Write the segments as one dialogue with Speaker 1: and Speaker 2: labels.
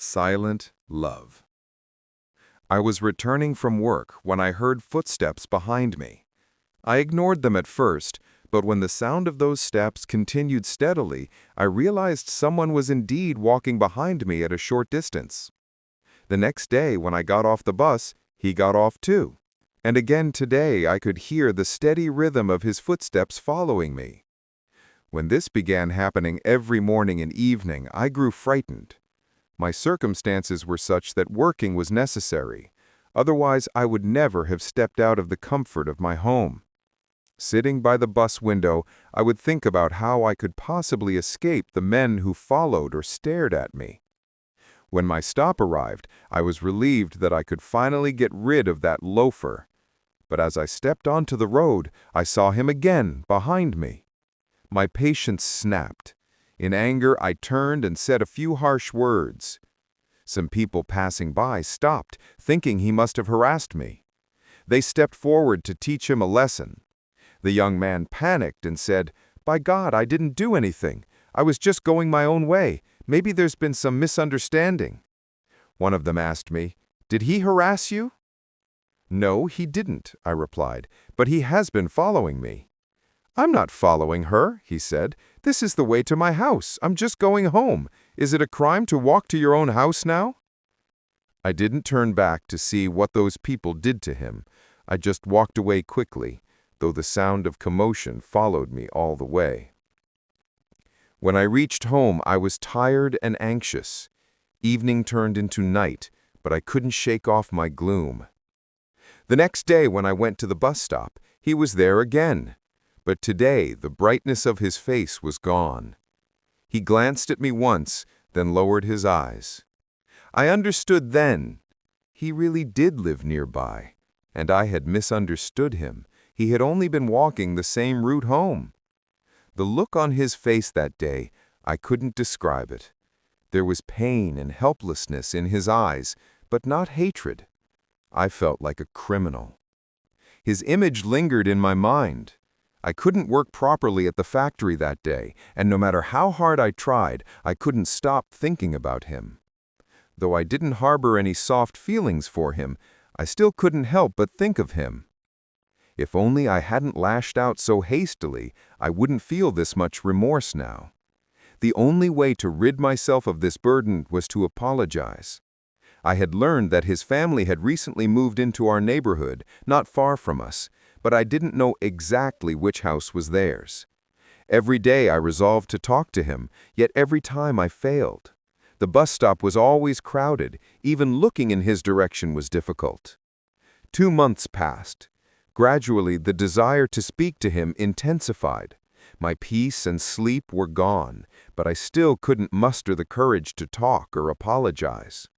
Speaker 1: Silent love. I was returning from work when I heard footsteps behind me. I ignored them at first, but when the sound of those steps continued steadily, I realized someone was indeed walking behind me at a short distance. The next day when I got off the bus, he got off too. And again today I could hear the steady rhythm of his footsteps following me. When this began happening every morning and evening, I grew frightened. My circumstances were such that working was necessary. Otherwise, I would never have stepped out of the comfort of my home. Sitting by the bus window, I would think about how I could possibly escape the men who followed or stared at me. When my stop arrived, I was relieved that I could finally get rid of that loafer. But as I stepped onto the road, I saw him again behind me. My patience snapped. In anger, I turned and said a few harsh words. Some people passing by stopped, thinking he must have harassed me. They stepped forward to teach him a lesson. The young man panicked and said, "By God, I didn't do anything. I was just going my own way. Maybe there's been some misunderstanding." One of them asked me, "Did he harass you?" "No, he didn't," I replied, "but he has been following me." "I'm not following her," he said. "This is the way to my house. I'm just going home. Is it a crime to walk to your own house now?" I didn't turn back to see what those people did to him. I just walked away quickly, though the sound of commotion followed me all the way. When I reached home, I was tired and anxious. Evening turned into night, but I couldn't shake off my gloom. The next day when I went to the bus stop, he was there again. But today, the brightness of his face was gone. He glanced at me once, then lowered his eyes. I understood then. He really did live nearby, and I had misunderstood him. He had only been walking the same route home. The look on his face that day, I couldn't describe it. There was pain and helplessness in his eyes, but not hatred. I felt like a criminal. His image lingered in my mind. I couldn't work properly at the factory that day, and no matter how hard I tried, I couldn't stop thinking about him. Though I didn't harbor any soft feelings for him, I still couldn't help but think of him. If only I hadn't lashed out so hastily, I wouldn't feel this much remorse now. The only way to rid myself of this burden was to apologize. I had learned that his family had recently moved into our neighborhood, not far from us, but I didn't know exactly which house was theirs. Every day I resolved to talk to him, yet every time I failed. The bus stop was always crowded. Even looking in his direction was difficult. 2 months passed. Gradually, the desire to speak to him intensified. My peace and sleep were gone, but I still couldn't muster the courage to talk or apologize.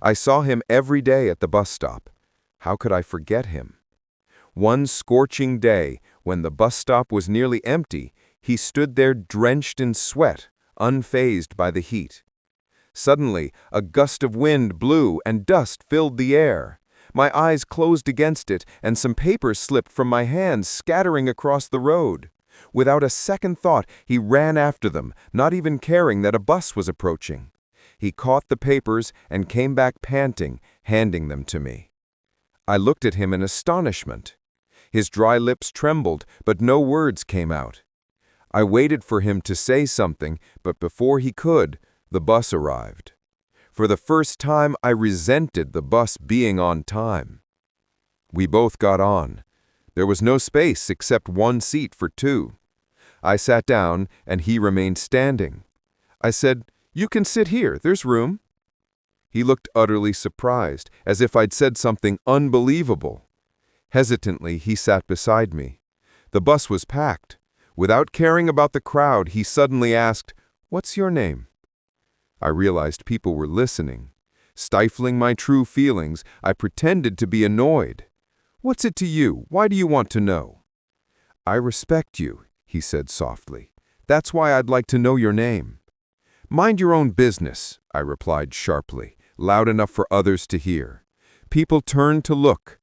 Speaker 1: I saw him every day at the bus stop. How could I forget him? One scorching day, when the bus stop was nearly empty, he stood there drenched in sweat, unfazed by the heat. Suddenly, a gust of wind blew and dust filled the air. My eyes closed against it, and some papers slipped from my hands, scattering across the road. Without a second thought, he ran after them, not even caring that a bus was approaching. He caught the papers and came back panting, handing them to me. I looked at him in astonishment. His dry lips trembled, but no words came out. I waited for him to say something, but before he could, the bus arrived. For the first time, I resented the bus being on time. We both got on. There was no space except one seat for 2. I sat down, and he remained standing. I said, "You can sit here, there's room." He looked utterly surprised, as if I'd said something unbelievable. Hesitantly, he sat beside me. The bus was packed. Without caring about the crowd, he suddenly asked, "What's your name?" I realized people were listening. Stifling my true feelings, I pretended to be annoyed. "What's it to you? Why do you want to know?" "I respect you," he said softly. "That's why I'd like to know your name." "Mind your own business," I replied sharply, loud enough for others to hear. People turned to look.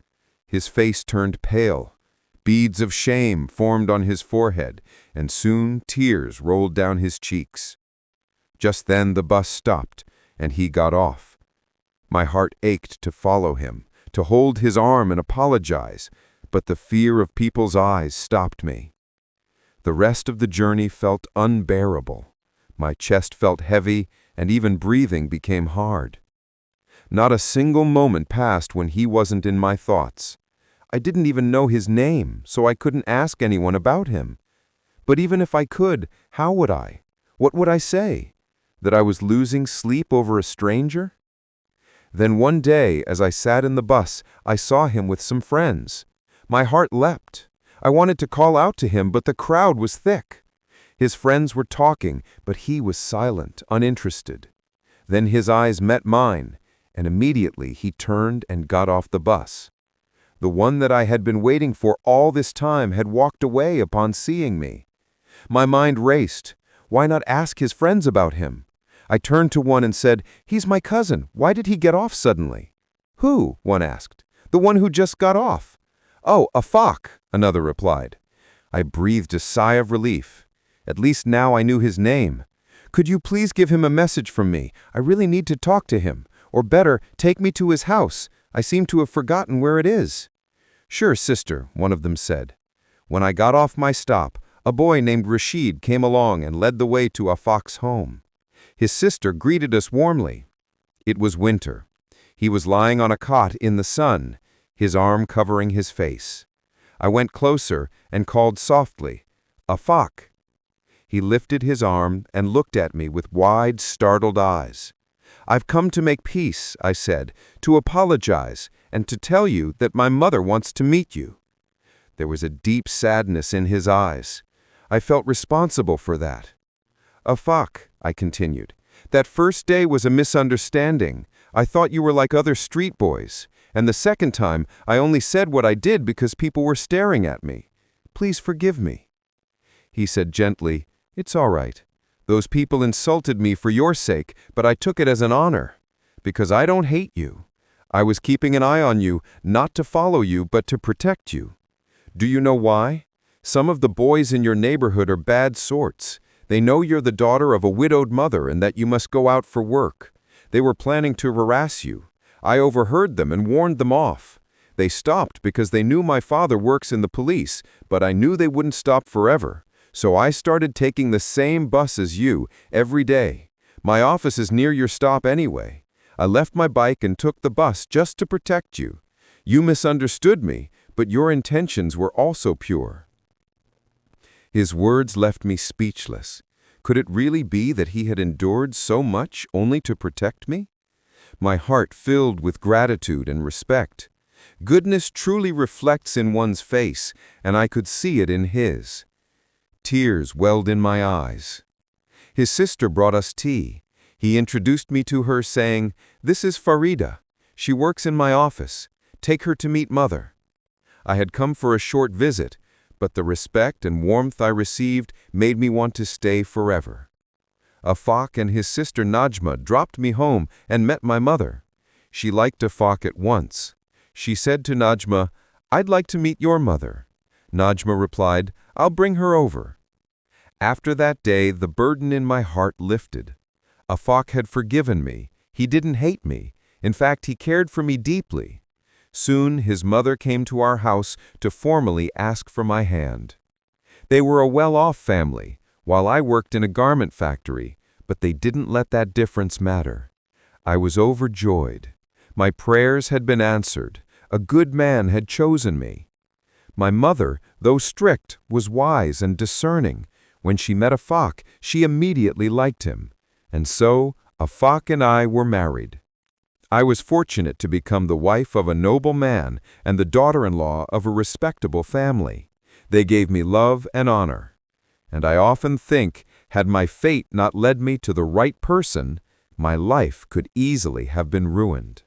Speaker 1: His face turned pale. Beads of shame formed on his forehead, and soon tears rolled down his cheeks. Just then the bus stopped, and he got off. My heart ached to follow him, to hold his arm and apologize, but the fear of people's eyes stopped me. The rest of the journey felt unbearable. My chest felt heavy, and even breathing became hard. Not a single moment passed when he wasn't in my thoughts. I didn't even know his name, so I couldn't ask anyone about him. But even if I could, how would I? What would I say? That I was losing sleep over a stranger? Then one day, as I sat in the bus, I saw him with some friends. My heart leapt. I wanted to call out to him, but the crowd was thick. His friends were talking, but he was silent, uninterested. Then his eyes met mine, and immediately he turned and got off the bus. The one that I had been waiting for all this time had walked away upon seeing me. My mind raced. Why not ask his friends about him? I turned to one and said, "He's my cousin. Why did he get off suddenly?" "Who?" one asked. "The one who just got off." "Oh, a Fock," another replied. I breathed a sigh of relief. At least now I knew his name. "Could you please give him a message from me? I really need to talk to him. Or better, take me to his house. I seem to have forgotten where it is." "Sure, sister," one of them said. When I got off my stop, a boy named Rashid came along and led the way to a Fock's home. His sister greeted us warmly. It was winter. He was lying on a cot in the sun, his arm covering his face. I went closer and called softly, "A Fock." He lifted his arm and looked at me with wide, startled eyes. "I've come to make peace," I said, "to apologize, and to tell you that my mother wants to meet you." There was a deep sadness in his eyes. I felt responsible for that. "A Fock," I continued, "that first day was a misunderstanding. I thought you were like other street boys, and the second time I only said what I did because people were staring at me. Please forgive me." He said gently, "It's all right. Those people insulted me for your sake, but I took it as an honor. Because I don't hate you. I was keeping an eye on you, not to follow you, but to protect you. Do you know why? Some of the boys in your neighborhood are bad sorts. They know you're the daughter of a widowed mother and that you must go out for work. They were planning to harass you. I overheard them and warned them off. They stopped because they knew my father works in the police, but I knew they wouldn't stop forever. So I started taking the same bus as you every day. My office is near your stop anyway. I left my bike and took the bus just to protect you. You misunderstood me, but your intentions were also pure." His words left me speechless. Could it really be that he had endured so much only to protect me? My heart filled with gratitude and respect. Goodness truly reflects in one's face, and I could see it in his. Tears welled in my eyes. His sister brought us tea. He introduced me to her, saying, "This is Farida. She works in my office. Take her to meet Mother." I had come for a short visit, but the respect and warmth I received made me want to stay forever. Afaq and his sister Najma dropped me home and met my mother. She liked Afaq at once. She said to Najma, "I'd like to meet your mother." Najma replied, "I'll bring her over." After that day, the burden in my heart lifted. Afaq had forgiven me. He didn't hate me. In fact, he cared for me deeply. Soon, his mother came to our house to formally ask for my hand. They were a well-off family, while I worked in a garment factory, but they didn't let that difference matter. I was overjoyed. My prayers had been answered. A good man had chosen me. My mother, though strict, was wise and discerning. When she met Afaq, she immediately liked him. And so, Afaq and I were married. I was fortunate to become the wife of a noble man and the daughter-in-law of a respectable family. They gave me love and honor. And I often think, had my fate not led me to the right person, my life could easily have been ruined.